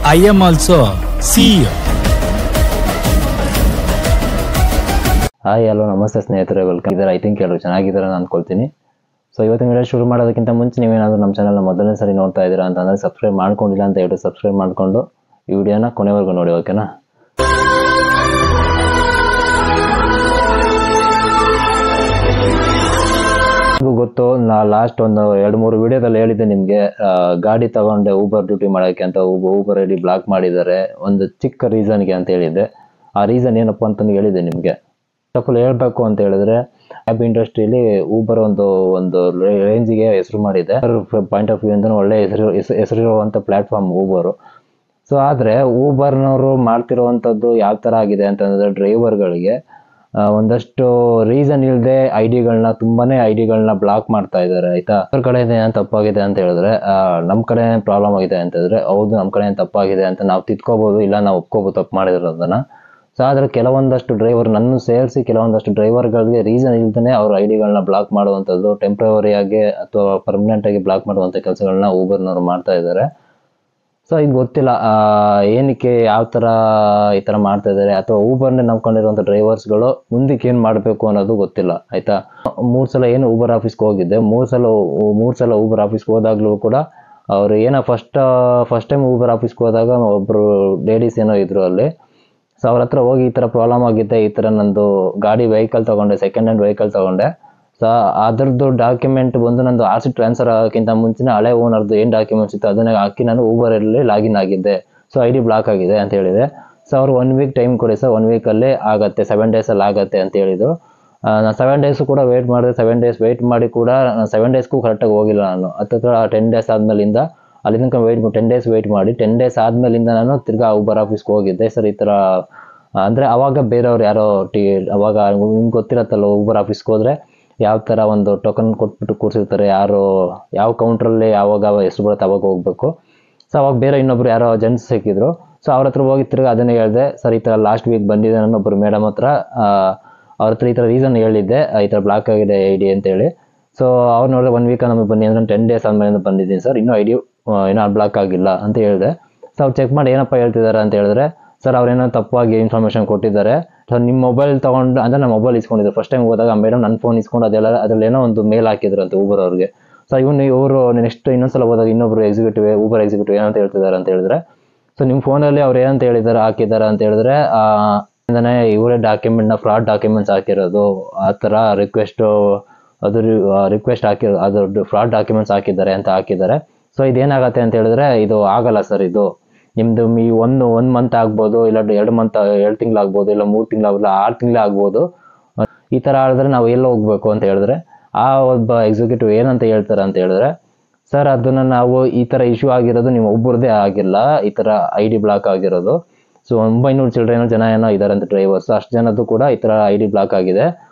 I am also CEO. Hi hello ನಮಸ್ತೆ ಸ್ನೇಹಿತರೆ, welcome ಇದ್ದಾರೆ. ಐ ಥಿಂಕ್ ಎಲ್ಲರೂ ಚೆನ್ನಾಗಿದ್ದಾರೆ ನಾನು ಅನ್ಕೊಳ್ತೀನಿ. ಸೊ ಇವತ್ತಿನ ವಿಡಿಯೋ ಶುರು ಮಾಡೋದಕ್ಕಿಂತ ಮುಂಚೆ ನೀವೇನಾದರೂ ನಮ್ಮ ಚಾನಲ್ನ ಮೊದಲನೇ ಸರಿ ನೋಡ್ತಾ ಇದ್ದೀರಾ ಅಂತಂದರೆ ಸಬ್ಸ್ಕ್ರೈಬ್ ಮಾಡ್ಕೊಂಡಿಲ್ಲ ಅಂತ ಹೇಳ್ಬಿಟ್ಟು ಸಬ್ಸ್ಕ್ರೈಬ್ ಮಾಡಿಕೊಂಡು ಈ ವಿಡಿಯೋನ ಕೊನೆವರೆಗೂ ನೋಡಿ, ಓಕೆನಾ? ಗೊತ್ತು, ನಾ ಲಾಸ್ಟ್ ಒಂದು 2-3 ವಿಡಿಯೋದಲ್ಲಿ ಹೇಳಿದ್ದೆ ನಿಮಗೆ, ಗಾಡಿ ತಗೊಂಡೆ ಊಬರ್ ಡ್ಯೂಟಿ ಮಾಡೋಕ್ಕೆ ಅಂತ ಊಬರ್ ಐಡಿ ಬ್ಲಾಕ್ ಮಾಡಿದ್ದಾರೆ ಒಂದು ಚಿಕ್ಕ ರೀಸನ್ಗೆ ಅಂತ ಹೇಳಿದ್ದೆ. ಆ ರೀಸನ್ ಏನಪ್ಪ ಅಂತ ಹೇಳಿದ್ದೆ ನಿಮಗೆ. ಫುಲ್ ಹೇಳ್ಬೇಕು ಅಂತ ಹೇಳಿದ್ರೆ, ಕ್ಯಾಬ್ ಇಂಡಸ್ಟ್ರಿಯಲ್ಲಿ ಊಬರ್ ಒಂದು ರೇಂಜಿಗೆ ಹೆಸರು ಮಾಡಿದೆ. ಪಾಯಿಂಟ್ ಆಫ್ ವ್ಯೂ ಅಂತ ಒಳ್ಳೆ ಹೆಸರಿರುವಂಥ ಪ್ಲಾಟ್ಫಾರ್ಮ್ ಊಬರು. ಸೊ ಆದರೆ ಊಬರ್ನವರು ಮಾಡ್ತಿರೋವಂಥದ್ದು ಯಾವ ಥರ ಆಗಿದೆ ಅಂತಂದರೆ, ಡ್ರೈವರ್ಗಳಿಗೆ ಒಂದಷ್ಟು ರೀಸನ್ ಇಲ್ಲದೆ ತುಂಬಾನೇ ಐಡಿಗಳನ್ನ ಬ್ಲಾಕ್ ಮಾಡ್ತಾ ಇದ್ದಾರೆ, ಆಯ್ತಾ? ಅವ್ರ ಕಡೆ ಏನು ತಪ್ಪಾಗಿದೆ ಅಂತ ಹೇಳಿದ್ರೆ, ನಮ್ಮ ಕಡೆ ಪ್ರಾಬ್ಲಮ್ ಆಗಿದೆ ಅಂತ ಹೇಳಿದ್ರೆ, ಹೌದು ನಮ್ಮ ಕಡೆ ಏನು ತಪ್ಪಾಗಿದೆ ಅಂತ ನಾವು ತಿದ್ಕೋಬಹುದು, ಇಲ್ಲ ನಾವು ಒಪ್ಕೋಬಹುದು ತಪ್ಪು ಮಾಡಿರೋದನ್ನ. ಸೊ ಆದರೆ ಕೆಲವೊಂದಷ್ಟು ಡ್ರೈವರ್, ನನ್ನ ಸೇರಿಸಿ ಕೆಲವೊಂದಷ್ಟು ಡ್ರೈವರ್ಗಳಿಗೆ ರೀಸನ್ ಇಲ್ದೇ ಅವ್ರ ಐಡಿಗಳನ್ನ ಬ್ಲಾಕ್ ಮಾಡುವಂಥದ್ದು, ಟೆಂಪ್ರವರಿಯಾಗಿ ಅಥವಾ ಪರ್ಮನೆಂಟಾಗಿ ಬ್ಲಾಕ್ ಮಾಡುವಂಥ ಕೆಲಸಗಳನ್ನ ಊಬರ್ನವ್ರು ಮಾಡ್ತಾ ಇದ್ದಾರೆ. ಸೊ ಇದು ಗೊತ್ತಿಲ್ಲ ಏನಕ್ಕೆ ಯಾವ ಥರ ಈ ಥರ ಮಾಡ್ತಾ ಇದ್ದಾರೆ, ಅಥವಾ ಊಬರ್ನೇ ನಂಬ್ಕೊಂಡಿರುವಂಥ ಡ್ರೈವರ್ಸ್ಗಳು ಮುಂದಕ್ಕೆ ಏನು ಮಾಡಬೇಕು ಅನ್ನೋದು ಗೊತ್ತಿಲ್ಲ, ಆಯಿತಾ? 3 ಸಲ ಏನು ಊಬರ್ ಆಫೀಸ್ಗೆ ಹೋಗಿದ್ದೆ, 3 ಸಲ ಊಬರ್ ಆಫೀಸ್ಗೆ ಹೋದಾಗಲೂ ಕೂಡ ಅವರು ಏನೋ ಫಸ್ಟ್ ಟೈಮ್ ಊಬರ್ ಆಫೀಸ್ಗೆ ಹೋದಾಗ ಒಬ್ಬರು ಲೇಡೀಸ್ ಏನೋ ಇದ್ರು ಅಲ್ಲಿ. ಸೊ ಅವ್ರ ಹತ್ರ ಹೋಗಿ ಈ ಥರ ಪ್ರಾಬ್ಲಮ್ ಆಗಿದ್ದೆ, ಈ ಥರ ನಂದು ಗಾಡಿ ವೆಹಿಕಲ್ ತೊಗೊಂಡೆ, ಸೆಕೆಂಡ್ ಹ್ಯಾಂಡ್ ವೆಹಿಕಲ್ ತೊಗೊಂಡೆ. ಸೊ ಅದರದ್ದು ಡಾಕ್ಯುಮೆಂಟ್ ಬಂದು ನಂದು RC ಟ್ರಾನ್ಸ್ಫರ್ ಆಗೋಕ್ಕಿಂತ ಮುಂಚೆ ಹಳೆ ಓನರ್ದು ಏನು ಡಾಕ್ಯುಮೆಂಟ್ಸ್ ಇತ್ತು ಅದನ್ನೇ ಹಾಕಿ ನಾನು ಊಬರಲ್ಲಿ ಲಾಗಿನ್ ಆಗಿದ್ದೆ. ಸೊ ID ಬ್ಲಾಕ್ ಆಗಿದೆ ಅಂತ ಹೇಳಿದೆ. ಸೊ ಅವ್ರು 1 ವೀಕ್ ಟೈಮ್ ಕೊಡಿ ಸರ್, 1 ವೀಕಲ್ಲೇ ಆಗುತ್ತೆ, 7 ಡೇಸಲ್ಲಿ ಆಗುತ್ತೆ ಅಂತ ಹೇಳಿದರು. ನಾನು 7 ಡೇಸು ಕೂಡ ವೆಯ್ಟ್ ಮಾಡಿದೆ. 7 ಡೇಸ್ ವೆಯ್ಟ್ ಮಾಡಿ ಕೂಡ 7 ಡೇಸ್ಗೂ ಕರೆಕ್ಟಾಗಿ ಹೋಗಿಲ್ಲ ನಾನು. ಹತ್ತಿರ 10 ಡೇಸ್ ಆದಮೇಲಿಂದ ಅಲ್ಲಿ ತನಕ 10 ಡೇಸ್ ವೆಯ್ಟ್ ಮಾಡಿ 10 ಡೇಸ್ ಆದಮೇಲಿಂದ ನಾನು ತಿರ್ಗಾ ಊಬರ್ ಆಫೀಸ್ಗೆ ಹೋಗಿದ್ದೆ. ಸರ್ ಈ ಥರ ಅಂದರೆ ಅವಾಗ ಬೇರೆಯವ್ರು ಯಾರೋ ಅವಾಗ ನಿಮ್ಗೆ ಗೊತ್ತಿರತ್ತಲ್ಲ, ಊಬರ್ ಆಫೀಸ್ಗೆ ಹೋದರೆ ಯಾವ ಥರ ಒಂದು ಟೋಕನ್ ಕೊಟ್ಬಿಟ್ಟು ಕೂರಿಸಿರ್ತಾರೆ, ಯಾವ ಕೌಂಟ್ರಲ್ಲಿ ಯಾವಾಗ ಹೆಸರು ಬರುತ್ತೆ ಅವಾಗ ಹೋಗಬೇಕು. ಸೊ ಅವಾಗ ಬೇರೆ ಇನ್ನೊಬ್ರು ಯಾರೋ ಜೆಂಟ್ಸ್ ಸಿಕ್ಕಿದ್ರು. ಸೊ ಅವ್ರ ಹತ್ರ ಹೋಗಿ ತಿರ್ಗಿ ಅದನ್ನೇ ಹೇಳಿದೆ, ಸರ್ ಈ ಥರ ಲಾಸ್ಟ್ ವೀಕ್ ಬಂದಿದೆ ನಾನು ಒಬ್ಬರು ಮೇಡಮ್ ಹತ್ರ, ಅವ್ರ ಹತ್ರ ಈ ಥರ ರೀಸನ್ ಹೇಳಿದ್ದೆ, ಈ ಥರ ಬ್ಲಾಕ್ ಆಗಿದೆ ID ಅಂತೇಳಿ. ಸೊ ಅವ್ರು ನೋಡಿದ್ರೆ 1 ವೀಕ್ ನಮಗೆ ಬನ್ನಿ ಅಂದರೆ 10 ಡೇಸ್ ಆದಮೇಲೆ ಬಂದಿದ್ದೀನಿ ಸರ್, ಇನ್ನೂ ID ಏನೋ ಬ್ಲಾಕ್ ಆಗಿಲ್ಲ ಅಂತ ಹೇಳಿದೆ. ಸೊ ಅವ್ರು ಚೆಕ್ ಮಾಡಿ ಏನಪ್ಪ ಹೇಳ್ತಿದ್ದಾರೆ ಅಂತ ಹೇಳಿದ್ರೆ, ಸರ್ ಅವ್ರೇನೋ ತಪ್ಪಾಗಿ ಇನ್ಫಾರ್ಮೇಷನ್ ಕೊಟ್ಟಿದ್ದಾರೆ. ಸೊ ನಿಮ್ಮ ಮೊಬೈಲ್ ತೊಗೊಂಡು ಅಂದರೆ ನಾನು ಮೊಬೈಲ್ ಇಸ್ಕೊಂಡಿದ್ದೆ ಫಸ್ಟ್ ಟೈಮ್ ಹೋದಾಗ, ಮೇಡಮ್ ನನ್ನ ಫೋನ್ ಇಸ್ಕೊಂಡು ಅದರಲ್ಲೇನೋ ಒಂದು ಮೇಲ್ ಹಾಕಿದ್ರು ಅಂತ ಊಬರ್ ಅವ್ರಿಗೆ. ಸೊ ಇವರು ನೆಕ್ಸ್ಟ್ ಇನ್ನೊಂದ್ಸಲ ಹೋದಾಗ ಇನ್ನೊಬ್ರು ಊಬರ್ ಎಕ್ಸಿಕ್ಯೂಟಿವ್ ಏನಂತ ಹೇಳ್ತಿದ್ದಾರೆ ಅಂತ ಹೇಳಿದ್ರೆ, ಸೊ ನಿಮ್ಮ ಫೋನಲ್ಲಿ ಅವ್ರು ಏನಂತ ಹಾಕಿದ್ದಾರೆ ಅಂತ ಹೇಳಿದ್ರೆ, ಇವರೇ ಫ್ರಾಡ್ ಡಾಕ್ಯುಮೆಂಟ್ಸ್ ಹಾಕಿರೋದು, ಆ ಥರ ರಿಕ್ವೆಸ್ಟ್ ಅದ್ರದ್ದು ಫ್ರಾಡ್ ಡಾಕ್ಯುಮೆಂಟ್ಸ್ ಹಾಕಿದ್ದಾರೆ ಅಂತ ಹಾಕಿದ್ದಾರೆ. ಸೊ ಇದೇನಾಗತ್ತೆ ಅಂತ ಹೇಳಿದ್ರೆ, ಇದು ಆಗಲ್ಲ ಸರ್, ಇದು ನಿಮ್ಮದು ಒಂದು ಮಂತ್ ಆಗ್ಬೋದು, ಇಲ್ಲ 2 ತಿಂಗಳಾಗ್ಬೋದು, ಇಲ್ಲ 3 ತಿಂಗಳಾಗ್ಬೋದು, 6 ತಿಂಗಳೇ ಆಗ್ಬೋದು. ಈ ಥರ ಹೇಳಿದ್ರೆ ನಾವು ಎಲ್ಲ ಹೋಗ್ಬೇಕು ಅಂತ ಹೇಳಿದ್ರೆ, ಆ ಒಬ್ಬ ಎಕ್ಸಿಕ್ಯೂಟಿವ್ ಏನಂತ ಹೇಳ್ತಾರೆ ಅಂತ ಹೇಳಿದ್ರೆ, ಸರ್ ಅದನ್ನು ನಾವು ಈ ಥರ ಇಶ್ಯೂ ಆಗಿರೋದು ನೀವು ಒಬ್ಬರದೇ ಆಗಿಲ್ಲ, ಈ ಥರ ID ಬ್ಲಾಕ್ ಆಗಿರೋದು. ಸೊ 900 ಚಿಲ್ಡ್ರನ್ ಜನ ಏನೋ ಇದ್ದಾರೆ ಅಂತ ಡ್ರೈವರ್ಸ್, ಅಷ್ಟು ಜನದ್ದು ಕೂಡ ಈ ಥರ ID ಬ್ಲಾಕ್ ಆಗಿದೆ.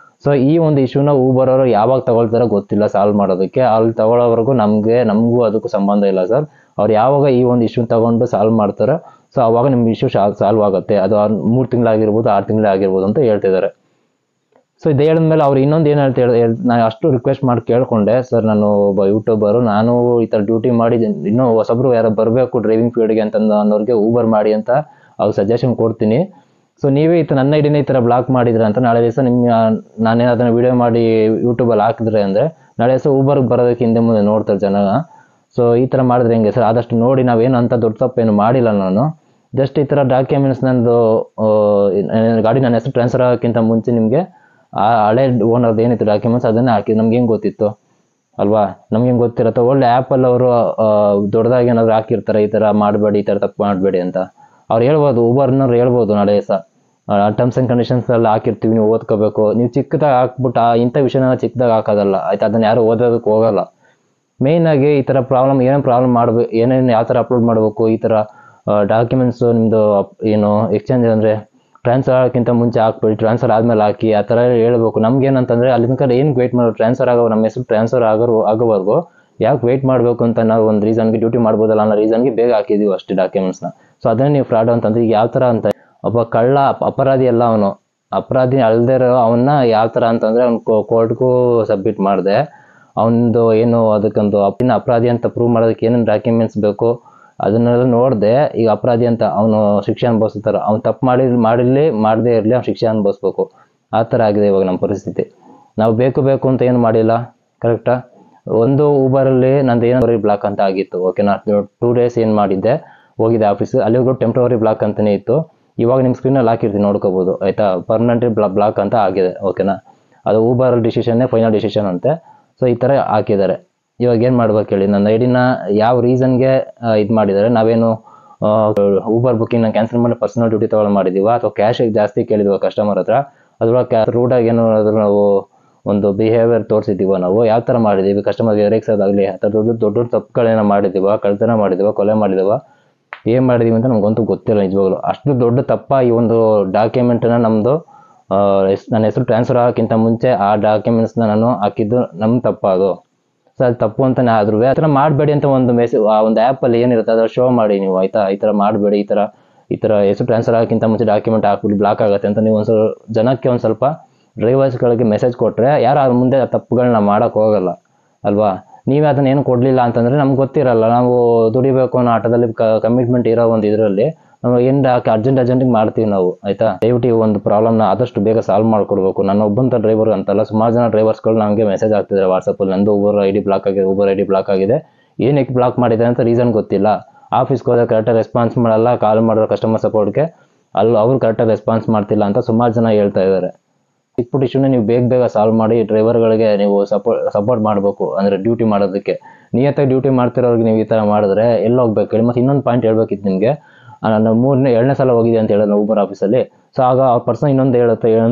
ಸೊ ಈ ಒಂದು ಇಶ್ಯೂನ ಊಬರ್ ಅವರು ಯಾವಾಗ ತಗೊಳ್ತಾರೋ ಗೊತ್ತಿಲ್ಲ ಸಾಲ್ವ್ ಮಾಡೋದಕ್ಕೆ. ಅಲ್ಲಿ ತಗೊಳ್ಳೋವರೆಗೂ ನಮಗೂ ಅದಕ್ಕೂ ಸಂಬಂಧ ಇಲ್ಲ ಸರ್. ಅವ್ರು ಯಾವಾಗ ಈ ಒಂದು ಇಶ್ಯೂ ತಗೊಂಡು ಸಾಲ್ವ್ ಮಾಡ್ತಾರೆ, ಸೊ ಆವಾಗ ನಿಮ್ಮ ಇಶ್ಯೂ ಸಾಲ್ವ್ ಆಗುತ್ತೆ. ಅದು 3 ತಿಂಗಳಾಗಿರ್ಬೋದು, 6 ತಿಂಗಳೇ ಆಗಿರ್ಬೋದು ಅಂತ ಹೇಳ್ತಿದ್ದಾರೆ. ಸೊ ಇದು ಹೇಳಿದ್ಮೇಲೆ ಅವ್ರು ಇನ್ನೊಂದು ಏನು ನಾನು ಅಷ್ಟು ರಿಕ್ವೆಸ್ಟ್ ಮಾಡಿ ಕೇಳ್ಕೊಂಡೆ, ಸರ್ ನಾನು ಒಬ್ಬ ಯೂಟ್ಯೂಬರು, ನಾನು ಈ ಥರ ಡ್ಯೂಟಿ ಮಾಡಿ ಇನ್ನೂ ಹೊಸಬ್ರು ಯಾರೋ ಬರಬೇಕು ಡ್ರೈವಿಂಗ್ ಫೀಲ್ಡ್ಗೆ ಅನ್ನೋರಿಗೆ ಊಬರ್ ಮಾಡಿ ಅಂತ ಅವ್ರು ಸಜೆಷನ್ ಕೊಡ್ತೀನಿ. ಸೊ ನೀವೇ ನನ್ನ ಐಡಿನೇ ಈ ಥರ ಬ್ಲಾಕ್ ಮಾಡಿದ್ರೆ ಅಂತ ನಾಳೆ ದಿವಸ ನಾನೇ ಅದನ್ನು ವಿಡಿಯೋ ಮಾಡಿ ಯೂಟ್ಯೂಬಲ್ಲಿ ಹಾಕಿದ್ರೆ ಅಂದರೆ ನಾಳೆ ದಿವಸ ಊಬರ್ಗೆ ಬರೋದಕ್ಕೆ ಹಿಂದೆ ಮುಂದೆ ನೋಡ್ತಾರೆ ಜನ. ಸೊ ಈ ಥರ ಮಾಡಿದ್ರೆ ಹೆಂಗೆ ಸರ್? ಆದಷ್ಟು ನೋಡಿ, ನಾವೇನು ಅಂತ ದೊಡ್ಡ ತಪ್ಪೇನು ಮಾಡಿಲ್ಲ, ನಾನು ಜಸ್ಟ್ ಈ ಥರ ಡಾಕ್ಯುಮೆಂಟ್ಸ್ ನಂದು ಗಾಡಿ ನನ್ನ ಹೆಸರು ಟ್ರಾನ್ಸ್ಫರ್ ಆಗೋಕ್ಕಿಂತ ಮುಂಚೆ ನಿಮಗೆ ಹಳೆ ಓನರ್ದು ಏನಿತ್ತು ಡಾಕ್ಯುಮೆಂಟ್ಸ್ ಅದನ್ನೇ ಹಾಕಿದ್ದು. ನಮ್ಗೆ ಹೆಂಗೆ ಗೊತ್ತಿತ್ತು ಅಲ್ವಾ? ನಮ್ಗೆ ಹೆಂಗೆ ಗೊತ್ತಿರುತ್ತೆ? ಒಳ್ಳೆ ಆ್ಯಪಲ್ಲಿ ಅವರು ದೊಡ್ಡದಾಗಿ ಏನಾದರೂ ಹಾಕಿರ್ತಾರೆ, ಈ ಥರ ಮಾಡಬೇಡಿ, ಈ ಥರ ತಪ್ಪು ಮಾಡಬೇಡಿ ಅಂತ ಅವ್ರು ಹೇಳ್ಬೋದು, ಊಬರ್ನವ್ರು ಹೇಳ್ಬೋದು ನಾಳೆ ದಿವಸ ಟರ್ಮ್ಸ್ ಆ್ಯಂಡ್ ಕಂಡೀಷನ್ಸಲ್ಲಿ ಹಾಕಿರ್ತೀವಿ, ನೀವು ಓದ್ಕೋಬೇಕು. ನೀವು ಚಿಕ್ಕದಾಗಿ ಹಾಕ್ಬಿಟ್ಟು ಇಂಥ ವಿಷಯನ ಚಿಕ್ಕದಾಗಿ ಹಾಕೋದಲ್ಲ, ಆಯ್ತು? ಅದನ್ನು ಯಾರು ಓದೋದಕ್ಕೆ ಹೋಗಲ್ಲ. ಮೇಯ್ನಾಗಿ ಈ ಥರ ಏನೇನು ಪ್ರಾಬ್ಲಮ್ ಮಾಡಬೇಕು, ಏನೇನು ಯಾವ ಥರ ಅಪ್ಲೋಡ್ ಮಾಡಬೇಕು, ಈ ಥರ ಡಾಕ್ಯುಮೆಂಟ್ಸು ನಿಮ್ಮದು ಏನು ಎಕ್ಸ್ಚೇಂಜ್ ಅಂದರೆ ಟ್ರಾನ್ಸ್ಫರ್ ಆಗೋಕ್ಕಿಂತ ಮುಂಚೆ ಹಾಕ್ಬೇಡಿ, ಟ್ರಾನ್ಸ್ಫರ್ ಆದಮೇಲೆ ಹಾಕಿ, ಆ ಥರ ಹೇಳ್ಬೇಕು. ನಮ್ಗೇನಂತಂದರೆ ಅಲ್ಲಿ ತನಕ ಏನಕ್ಕೆ ವೆಯ್ಟ್ ಮಾಡೋದು, ಟ್ರಾನ್ಸ್ಫರ್ ನಮ್ಮ ಹೆಸರು ಟ್ರಾನ್ಸ್ಫರ್ ಆಗೋವರೆಗೂ ಯಾಕೆ ವೆಯ್ಟ್ ಮಾಡಬೇಕು ಅಂತ ನಾವು ಒಂದು ರೀಸನ್ಗೆ ಡ್ಯೂಟಿ ಮಾಡ್ಬೋದಲ್ಲ ಅನ್ನೋ ರೀಸನ್ಗೆ ಬೇಗ ಹಾಕಿದ್ದೀವಿ ಅಷ್ಟೇ ಡಾಕ್ಯುಮೆಂಟ್ಸ್ನ. ಸೊ ಅದನ್ನೇ ನೀವು ಫ್ರಾಡ್ ಅಂತಂದ್ರೆ ಈಗ ಯಾವ ಥರ ಅಂತ, ಒಬ್ಬ ಕಳ್ಳ ಅಪರಾಧಿ ಅಲ್ಲ, ಅವನು ಅಪರಾಧಿ ಅಲ್ಲದೆ ಇರೋ ಅವನ್ನ ಯಾವ ಥರ ಅಂತಂದರೆ ಅವ್ನು ಕೋರ್ಟ್ಗೂ ಸಬ್ಮಿಟ್ ಮಾಡಿದೆ. ಅವನದು ಏನು ಅದಕ್ಕೊಂದು ಅಪರಾಧಿ ಅಂತ ಪ್ರೂವ್ ಮಾಡೋದಕ್ಕೆ ಏನೇನು ಡಾಕ್ಯುಮೆಂಟ್ಸ್ ಬೇಕು, ಅದನ್ನೆಲ್ಲ ನೋಡಿದೆ. ಈಗ ಅಪರಾಧಿ ಅಂತ ಅವನು ಶಿಕ್ಷೆ ಅನುಭವಿಸ್ತಾರೆ. ಅವ್ನು ತಪ್ಪು ಮಾಡದೇ ಇರಲಿ, ಅವ್ನು ಶಿಕ್ಷೆ ಅನುಭವಿಸ್ಬೇಕು. ಆ ಥರ ಆಗಿದೆ ಇವಾಗ ನಮ್ಮ ಪರಿಸ್ಥಿತಿ. ನಾವು ಬೇಕು ಅಂತ ಏನು ಮಾಡಿಲ್ಲ, ಕರೆಕ್ಟಾ? ಒಂದು ಊಬರಲ್ಲಿ ನಂದು ಏನೋ ಬ್ಲಾಕ್ ಅಂತ ಆಗಿತ್ತು, ಓಕೆನಾ? 2 days ಏನು ಮಾಡಿದ್ದೆ, ಹೋಗಿದೆ ಆಫೀಸ್, ಅಲ್ಲಿಗೂ ಟೆಂಪ್ರವರಿ ಬ್ಲಾಕ್ ಅಂತಲೇ ಇತ್ತು. ಇವಾಗ ನಿಮ್ಮ ಸ್ಕ್ರೀನಲ್ಲಿ ಹಾಕಿರ್ತೀನಿ, ನೋಡ್ಕೋಬೋದು ಆಯಿತಾ. ಪರ್ಮನೆಂಟ್ ಬ್ಲಾಕ್ ಅಂತ ಆಗಿದೆ, ಓಕೆನಾ? ಅದು ಊಬರ್ ಡಿಸಿಷನ್ನೇ ಫೈನಲ್ ಡಿಸಿಷನ್ ಅಂತೆ. ಸೊ ಈ ಥರ ಹಾಕಿದ್ದಾರೆ. ಇವಾಗ ಏನು ಮಾಡ್ಬೇಕು ಹೇಳಿ? ನನ್ನ ಐಡಿನ ಯಾವ ರೀಸನ್ಗೆ ಇದು ಮಾಡಿದ್ದಾರೆ? ನಾವೇನು ಊಬರ್ ಬುಕ್ಕಿಂಗ್ ಕ್ಯಾನ್ಸಲ್ ಮಾಡಿ ಪರ್ಸನಲ್ ಡ್ಯೂಟಿ ತೊಗೊಳ್ಳೋ ಮಾಡಿದ್ದೀವ, ಅಥವಾ ಕ್ಯಾಶಿಗೆ ಜಾಸ್ತಿ ಕೇಳಿದ್ವ ಕಸ್ಟಮರ್ ಹತ್ರ? ಅದ್ರೊಳಗೆ ರೂಟಾಗಿ ಏನು ನಾವು ಒಂದು ಬಿಹೇವಿಯರ್ ತೋರಿಸಿದ್ದೀವ? ನಾವು ಯಾವ ಥರ ಮಾಡಿದ್ದೀವಿ? ಕಸ್ಟಮರ್ಗೆ ರೇಗಿಸೋದಾಗಲಿ ಅಥವಾ ದೊಡ್ಡ ತಪ್ಪುಗಳೇನೋ ಮಾಡಿದ್ದೀವ? ಕಳ್ತನ ಮಾಡಿದ್ದೀವ? ಕೊಲೆ ಮಾಡಿದ್ದೀವ? ಏನು ಮಾಡಿದ್ದೀವಿ ಅಂತ ನಮಗಂತೂ ಗೊತ್ತಿಲ್ಲ ನಿಜವಾಗ್ಲು. ಅಷ್ಟು ದೊಡ್ಡ ತಪ್ಪ ಈ ಒಂದು ಡಾಕ್ಯುಮೆಂಟನ್ನ ನಮ್ಮದು ನನ್ನ ಹೆಸರು ಟ್ರಾನ್ಸ್ಫರ್ ಆಗೋಕ್ಕಿಂತ ಮುಂಚೆ ಆ ಡಾಕ್ಯುಮೆಂಟ್ಸ್ನ ನಾನು ಹಾಕಿದ್ದು ನಮ್ಮ ತಪ್ಪ ಅದು. ಸೊ ಅದು ತಪ್ಪು ಅಂತಲೇ ಆದ್ರೂ ಆ ಥರ ಮಾಡಬೇಡಿ ಅಂತ ಒಂದು ಮೆಸೇಜ್ ಆ ಒಂದು ಆ್ಯಪಲ್ಲಿ ಏನಿರುತ್ತೆ ಅದರ ಶೋ ಮಾಡಿ ನೀವು, ಆಯಿತಾ? ಈ ಥರ ಮಾಡಬೇಡಿ, ಈ ಥರ ಹೆಸರು ಟ್ರಾನ್ಸ್ಫರ್ ಆಗೋಕ್ಕಿಂತ ಮುಂಚೆ ಡಾಕ್ಯುಮೆಂಟ್ ಹಾಕ್ಬಿಟ್ಟು ಬ್ಲಾಕ್ ಆಗುತ್ತೆ ಅಂತ ನೀವು ಜನಕ್ಕೆ ಒಂದು ಸ್ವಲ್ಪ ಡ್ರೈವರ್ಸ್ಗಳಿಗೆ ಮೆಸೇಜ್ ಕೊಟ್ಟರೆ ಯಾರು ಅವ್ರ ಮುಂದೆ ಆ ತಪ್ಪುಗಳನ್ನ ಮಾಡೋಕ್ಕೆ ಹೋಗಲ್ಲ ಅಲ್ವಾ? ನೀವೇ ಅದನ್ನ ಏನು ಕೊಡಲಿಲ್ಲ ಅಂತಂದರೆ ನಮ್ಗೆ ಗೊತ್ತಿರಲ್ಲ. ನಾವು ದುಡಿಬೇಕು ಅನ್ನೋ ಆಟದಲ್ಲಿ ಕಮಿಟ್ಮೆಂಟ್ ಇರೋ ಒಂದು ಇದರಲ್ಲಿ ನಾವು ಏನು ಅರ್ಜೆಂಟಿಗೆ ಮಾಡ್ತೀವಿ ನಾವು, ಆಯಿತಾ? ದಯವಿಟ್ಟು ಈ ಒಂದು ಪ್ರಾಬ್ಲಮ್ನ ಆದಷ್ಟು ಬೇಗ ಸಾಲ್ವ್ ಮಾಡಿಕೊಡ್ಬೇಕು. ನನ್ನ ಒಬ್ಬಂತ ಡ್ರೈವರ್ ಅಂತಲ್ಲ, ಸುಮಾರು ಜನ ಡ್ರೈವರ್ಸ್ಗಳು ನಮಗೆ ಮೆಸೇಜ್ ಆಗ್ತಿದ್ದಾರೆ ವಾಟ್ಸಪ್ಪಲ್ಲಿ, ನಂದು ಊಬರ್ ಐ ಡಿ ಬ್ಲಾಕ್ ಆಗಿದೆ. ಏನಕ್ಕೆ ಬ್ಲಾಕ್ ಮಾಡಿದೆ ಅಂತ ರೀಸನ್ ಗೊತ್ತಿಲ್ಲ. ಆಫೀಸ್ಗೆ ಹೋದಾಗ ಕರೆಕ್ಟಾಗಿ ರೆಸ್ಪಾನ್ಸ್ ಮಾಡಲ್ಲ, ಕಾಲ್ ಮಾಡಿರೋ ಕಸ್ಟಮರ್ ಸಪೋರ್ಟ್ಗೆ ಅವ್ರು ಕರೆಕ್ಟಾಗಿ ರೆಸ್ಪಾನ್ಸ್ ಮಾಡ್ತಿಲ್ಲ ಅಂತ ಸುಮಾರು ಜನ ಹೇಳ್ತಾ ಇದ್ದಾರೆ. ಚಿಕ್ಕ ಇಶ್ಯೂನ ನೀವು ಬೇಗ ಸಾಲ್ವ್ ಮಾಡಿ ಡ್ರೈವರ್ಗಳಿಗೆ ನೀವು ಸಪೋರ್ಟ್ ಮಾಡಬೇಕು. ಅಂದರೆ ಡ್ಯೂಟಿ ಮಾಡೋದಕ್ಕೆ ನಿಯತ್ತಾಗಿ ಡ್ಯೂಟಿ ಮಾಡ್ತಿರೋರಿಗೆ ನೀವು ಈ ಥರ ಮಾಡಿದ್ರೆ ಎಲ್ಲಿ ಹೋಗ್ಬೇಕು ಹೇಳಿ? ಮತ್ತು ಇನ್ನೊಂದು ಪಾಯಿಂಟ್ ಹೇಳ್ಬೇಕಿತ್ತು ನಿಮಗೆ. ನಾನು 2ನೇ ಸಲ ಹೋಗಿದೆ ಅಂತ ಹೇಳಿದ್ರೆ ಊಬರ್ ಆಫೀಸಲ್ಲಿ. ಸೊ ಆಗ ಆ ಪರ್ಸನ್ ಏನಂತ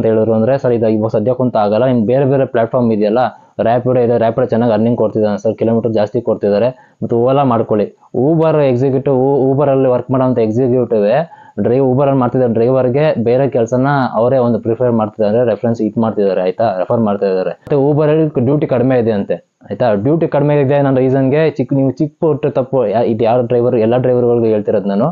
ಹೇಳಿದ್ರು ಅಂದರೆ, ಸರ್ ಇದು ಇವಾಗ ಸದ್ಯಕ್ಕಂತ ಆಗಲ್ಲ, ನಿಮ್ಗೆ ಬೇರೆ ಪ್ಲಾಟ್ಫಾರ್ಮ್ ಇದೆಯಲ್ಲ, ರ್ಯಾಪಿಡೋ ಇದೆ, ರ್ಯಾಪಿಡೋ ಚೆನ್ನಾಗಿ ಅರ್ನಿಂಗ್ ಕೊಡ್ತಿದ್ದಾನೆ ಸರ್, ಕಿಲೋಮೀಟರ್ ಜಾಸ್ತಿ ಕೊಡ್ತಿದ್ದಾರೆ, ಮತ್ತು ಓಲಾ ಮಾಡ್ಕೊಳ್ಳಿ. ಊಬರಲ್ಲಿ ವರ್ಕ್ ಮಾಡೋಂಥ ಎಕ್ಸಿಕ್ಯೂಟಿವೇ ಊಬರಲ್ಲಿ ಮಾಡ್ತಿದ್ದಾರೆ ಡ್ರೈವರ್ಗೆ ಬೇರೆ ಕೆಲಸನ ಅವರೇ ಒಂದು ಪ್ರಿಫರ್ ಮಾಡ್ತಿದ್ದಾರೆ, ರೆಫರೆನ್ಸ್ ಮಾಡ್ತಿದ್ದಾರೆ, ಆಯಿತಾ? ರೆಫರ್ ಮಾಡ್ತಾ ಇದ್ದಾರೆ. ಮತ್ತು ಊಬರಲ್ಲಿ ಡ್ಯೂಟಿ ಕಡಿಮೆ ಇದೆ ಅಂತೆ, ಆಯಿತಾ? ಡ್ಯೂಟಿ ಕಡಿಮೆ ಇದೆ ಅನ್ನೋ ರೀಸನ್ಗೆ ನೀವು ಚಿಕ್ಕ ಪುಟ್ಟ ತಪ್ಪು, ಇದು ಯಾವ ಡ್ರೈವರ್, ಎಲ್ಲ ಡ್ರೈವರ್ಗಳಿಗೆ ಹೇಳ್ತಿರೋದು ನಾನು,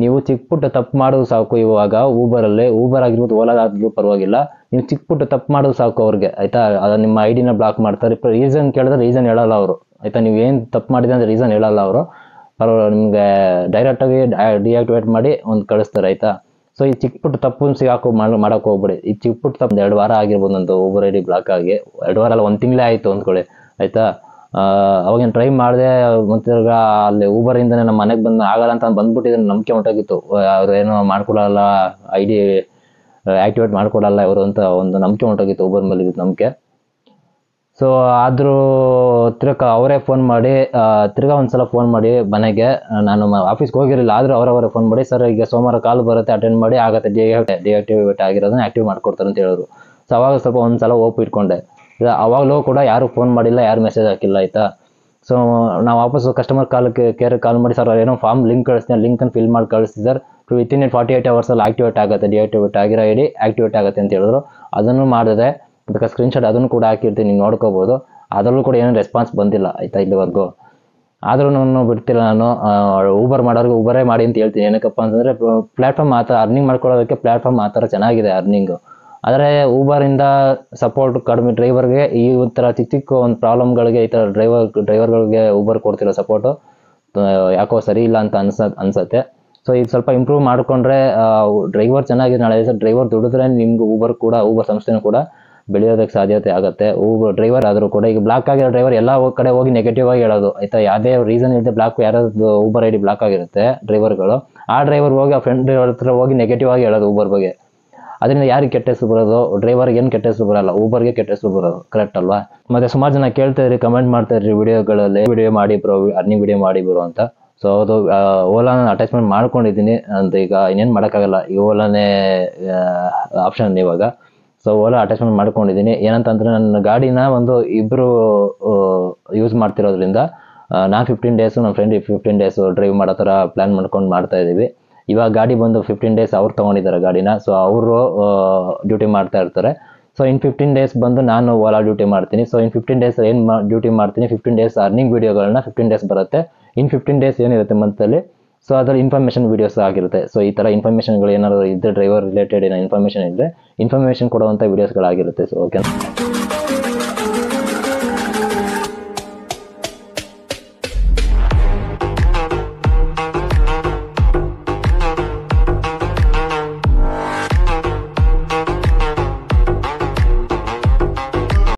ನೀವು ಚಿಕ್ಕ ಪುಟ್ಟ ತಪ್ಪು ಮಾಡೋದು ಸಾಕು. ಇವಾಗ ಊಬರ್ ಆಗಿರ್ಬೋದು, ಓಲಾ ಆಗಿರ್ಬೋದು, ಪರವಾಗಿಲ್ಲ, ನೀವು ಚಿಕ್ಕ ಪುಟ್ಟ ತಪ್ಪು ಮಾಡೋದು ಸಾಕು ಅವ್ರಿಗೆ, ಆಯಿತಾ? ಅದು ನಿಮ್ಮ ಐಡಿನ ಬ್ಲಾಕ್ ಮಾಡ್ತಾರೆ. ರೀಸನ್ ಕೇಳಿದ್ರೆ ರೀಸನ್ ಹೇಳಲ್ಲ ಅವರು, ಆಯಿತಾ? ನೀವು ಏನು ತಪ್ಪು ಮಾಡಿದೆ ಅಂತ ರೀಸನ್ ಹೇಳಲ್ಲ ಅವರು. ನಿಮಗೆ ಡೈರೆಕ್ಟಾಗಿ ಡಿಆಕ್ಟಿವೇಟ್ ಮಾಡಿ ಒಂದು ಕಳಿಸ್ತಾರೆ, ಆಯಿತಾ? ಸೊ ಈ ಚಿಕ್ಕ ಪುಟ್ಟ ತಪ್ಪು ಮಾಡೋಕ್ಕೆ ಹೋಗ್ಬೇಡಿ. ಈ ಚಿಕ್ಕ ಪುಟ್ಟ ತಪ್ಪು 2 ವಾರ ಆಗಿರ್ಬೋದು ನಂದು ಊಬರ್ ಐ ಡಿ ಬ್ಲಾಕ್ ಆಗಿ. 2 ವಾರ ಅಲ್ಲ, 1 ತಿಂಗಳೇ ಆಯಿತು ಅಂದ್ಕೊಳ್ಳಿ, ಆಯಿತಾ? ಅವಾಗೇನು ಟ್ರೈ ಮಾಡಿದೆ, ಮತ್ತೆ ಅಲ್ಲಿ ಊಬರಿಂದನೇ ನಮ್ಮ ಮನೆಗೆ ಆಗಲ್ಲ ಅಂತ ಬಂದ್ಬಿಟ್ಟಿದ್ರೆ ನಂಬಿಕೆ ಹೊಂಟೋಗಿತ್ತು. ಅವ್ರು ಏನೋ ಮಾಡ್ಕೊಡಲ್ಲ, ಐ ಡಿ ಆ್ಯಕ್ಟಿವೇಟ್ ಮಾಡ್ಕೊಡಲ್ಲ ಇವರು ಅಂತ ಒಂದು ನಂಬಿಕೆ ಹೊಂಟೋಗಿತ್ತು, ಊಬರ್ ಮೇಲೆ ಇದ್ದಿದ್ದು ನಂಬಿಕೆ. ಸೊ ಆದರೂ ಅವರೇ ಫೋನ್ ಮಾಡಿ ಒಂದ್ಸಲ ಫೋನ್ ಮಾಡಿ ಮನೆಗೆ, ನಾನು ಆಫೀಸ್ಗೆ ಹೋಗಿರಲಿಲ್ಲ, ಆದರೂ ಅವರವರೇ ಫೋನ್ ಮಾಡಿ, ಸರ್ ಈಗ ಸೋಮವಾರ ಕಾಲ್ ಬರುತ್ತೆ, ಅಟೆಂಡ್ ಮಾಡಿ, ಆಗುತ್ತೆ, ಡಿಆಕ್ಟಿವೇಟ್ ಆಗಿರೋದನ್ನ ಆ್ಯಕ್ಟಿವ್ ಮಾಡ್ಕೊಡ್ತಾರೆ ಅಂತ ಹೇಳಿದ್ರು. ಸೊ ಅವಾಗ ಸ್ವಲ್ಪ ಒಂದ್ಸಲ ಓಪ್ ಇಟ್ಕೊಂಡೆ. ಅವಾಗಲೂ ಕೂಡ ಯಾರು ಫೋನ್ ಮಾಡಿಲ್ಲ, ಯಾರು ಮೆಸೇಜ್ ಹಾಕಿಲ್ಲ, ಆಯಿತಾ? ಸೊ ನಾವು ವಾಪಸ್ ಕಸ್ಟಮರ್ ಕೇರ್ ಕಾಲ್ ಮಾಡಿ, ಸರ್ ಏನೋ ಫಾರ್ಮ್ ಲಿಂಕ್ ಕಳಿಸ್ತೀನಿ, ಲಿಂಕನ್ನು ಫಿಲ್ ಮಾಡಿ ಕಳಿಸ್ತಿದ್ದಾರೆ, ವಿತಿನ್ 48 ಅವರ್ಸಲ್ಲಿ ಆಕ್ಟಿವೇಟ್ ಆಗುತ್ತೆ, ಡಿಆಕ್ಟಿವೇಟ್ ಆಗಿರೋ ಐ ಡಿ ಆಕ್ಟಿವೇಟ್ ಆಗುತ್ತೆ ಅಂತ ಹೇಳಿದ್ರು. ಅದನ್ನು ಮಾಡಿದೆ, ಬೇಕಾದ್ರೆ ಸ್ಕ್ರೀನ್ಶಾಟ್ ಅದನ್ನು ಕೂಡ ಹಾಕಿರ್ತೀನಿ, ನೀವು ನೋಡ್ಕೋಬೋದು. ಅದರಲ್ಲೂ ಕೂಡ ಏನೂ ರೆಸ್ಪಾನ್ಸ್ ಬಂದಿಲ್ಲ, ಆಯಿತಾ? ಇಲ್ಲಿವರೆಗೂ. ಆದರೂ ನಾನು ಬಿಡ್ತಿಲ್ಲ, ನಾನು ಊಬರ್ ಮಾಡೋರಿಗೆ ಊಬರೇ ಮಾಡಿ ಅಂತ ಹೇಳ್ತೀನಿ. ಏನಕ್ಕಪ್ಪ ಅಂತಂದರೆ ಪ್ಲ್ಯಾಟ್ಫಾರ್ಮ್ ಆ ಥರ ಅರ್ನಿಂಗ್ ಮಾಡ್ಕೊಳ್ಳೋದಕ್ಕೆ ಪ್ಲ್ಯಾಟ್ಫಾರ್ಮ್ ಆ ಥರ ಚೆನ್ನಾಗಿದೆ ಅರ್ನಿಂಗು. ಆದರೆ ಊಬರಿಂದ ಸಪೋರ್ಟ್ ಕಡಿಮೆ, ಡ್ರೈವರ್ಗೆ ಈ ಥರ ಚಿಕ್ಕ ಒಂದು ಪ್ರಾಬ್ಲಮ್ಗಳಿಗೆ ಈ ಥರ ಡ್ರೈವರ್ಗಳಿಗೆ ಊಬರ್ ಕೊಡ್ತಿರೋ ಸಪೋರ್ಟು ಯಾಕೋ ಸರಿ ಇಲ್ಲ ಅಂತ ಅನ್ಸುತ್ತೆ. ಸೊ ಇದು ಸ್ವಲ್ಪ ಇಂಪ್ರೂವ್ ಮಾಡಿಕೊಂಡ್ರೆ ಡ್ರೈವರ್ ಚೆನ್ನಾಗಿದೆ, ನಾಳೆ ದಿವಸ ಡ್ರೈವರ್ ದುಡಿದ್ರೆ ನಿಮ್ಗೆ ಊಬರ್ ಸಂಸ್ಥೆನೂ ಕೂಡ ಬೆಳೆಯೋದಕ್ಕೆ ಸಾಧ್ಯತೆ ಆಗುತ್ತೆ. ಡ್ರೈವರ್ ಆದರೂ ಕೂಡ ಈಗ ಬ್ಲಾಕ್ ಆಗಿರೋ ಡ್ರೈವರ್ ಎಲ್ಲ ಕಡೆ ಹೋಗಿ ನೆಗೆಟಿವ್ ಆಗಿ ಹೇಳೋದು, ಆಯಿತಾ? ಯಾವುದೇ ರೀಸನ್ ಇಲ್ಲದೆ ಯಾರಾದ್ರು ಊಬರ್ ಐ ಡಿ ಬ್ಲಾಕ್ ಆಗಿರುತ್ತೆ ಡ್ರೈವರ್ಗಳು, ಆ ಡ್ರೈವರ್ ಹೋಗಿ ಆ ಫ್ರೆಂಡ್ ಡ್ರೈವರ್ ಹತ್ರ ಹೋಗಿ ನೆಗೆಟಿವ್ ಆಗಿ ಹೇಳೋದು ಊಬರ್ ಬಗ್ಗೆ. ಅದರಿಂದ ಯಾರಿಗೆ ಕೆಟ್ಟ ಹೆಸರು ಬರೋದು? ಡ್ರೈವರ್ಗೆ ಏನು ಕೆಟ್ಟ ಹೆಸರು ಬರೋಲ್ಲ, ಊಬರ್ಗೆ ಕೆಟ್ಟ ಹೆಸರು ಬರೋದು, ಕರೆಕ್ಟ್ ಅಲ್ವಾ? ಮತ್ತು ಸುಮಾರು ಜನ ಕೇಳ್ತಾಯಿದ್ರಿ, ಕಮೆಂಟ್ ಮಾಡ್ತಾಯಿದ್ರಿ ವಿಡಿಯೋಗಳಲ್ಲಿ, ವಿಡಿಯೋ ಮಾಡಿ ಬ್ರೋ, ಅರ್ನಿಂಗ್ ವಿಡಿಯೋ ಮಾಡಿ ಬ್ರೋ ಅಂತ. ಸೊ ಅದು ಓಲಾನ ಅಟ್ಯಾಚ್ಮೆಂಟ್ ಮಾಡ್ಕೊಂಡಿದ್ದೀನಿ ಅಂತ. ಈಗ ಇನ್ನೇನು ಮಾಡೋಕ್ಕಾಗಲ್ಲ, ಈ ಓಲಾನೇ ಆಪ್ಷನ್ ಇವಾಗ. ಸೊ ಓಲಾ ಅಟ್ಯಾಚ್ಮೆಂಟ್ ಮಾಡ್ಕೊಂಡಿದ್ದೀನಿ. ಏನಂತಂದರೆ ನನ್ನ ಗಾಡಿನ ಇಬ್ಬರು ಯೂಸ್ ಮಾಡ್ತಿರೋದ್ರಿಂದ ನಾನು 15 days, ನನ್ನ ಫ್ರೆಂಡ್ 15 days ಡ್ರೈವ್ ಮಾಡೋ ಥರ ಪ್ಲ್ಯಾನ್ ಮಾಡ್ಕೊಂಡು ಮಾಡ್ತಾಯಿದ್ದೀವಿ. ಇವಾಗ ಗಾಡಿ 15 days ಅವ್ರು ತೊಗೊಂಡಿದ್ದಾರೆ ಗಾಡಿನ. ಸೊ ಅವರು ಡ್ಯೂಟಿ ಮಾಡ್ತಾ ಇರ್ತಾರೆ. ಸೊ ಇನ್ 15 days ನಾನು ಓಲಾ ಡ್ಯೂಟಿ ಮಾಡ್ತೀನಿ. ಸೊ ಇನ್ 15 days ಏನು ಡ್ಯೂಟಿ ಮಾಡ್ತೀನಿ, 15 days ಅರ್ನಿಂಗ್ ವೀಡಿಯೋಗಳನ್ನ 15 days ಬರುತ್ತೆ. ಇನ್ 15 days ಏನಿರುತ್ತೆ ಮಂತಲ್ಲಿ, ಸೊ ಅದರಲ್ಲಿ ಇನ್ಫಾರ್ಮೇಷನ್ ವೀಡಿಯೋಸ್ ಆಗಿರುತ್ತೆ. ಸೊ ಈ ಥರ ಇನ್ಫಾರ್ಮೇಷನ್ಗಳು ಏನಾದರೂ ಇದ್ದರೆ, ಡ್ರೈವರ್ ರಿಲೇಟೆಡ್ ಏನೋ ಇನ್ಫಾರ್ಮೇಷನ್ ಇದ್ದರೆ ಇನ್ಫಾರ್ಮೇಷನ್ ಕೊಡುವಂಥ ವೀಡಿಯೋಸ್ಗಳಾಗಿರುತ್ತೆ. So okay.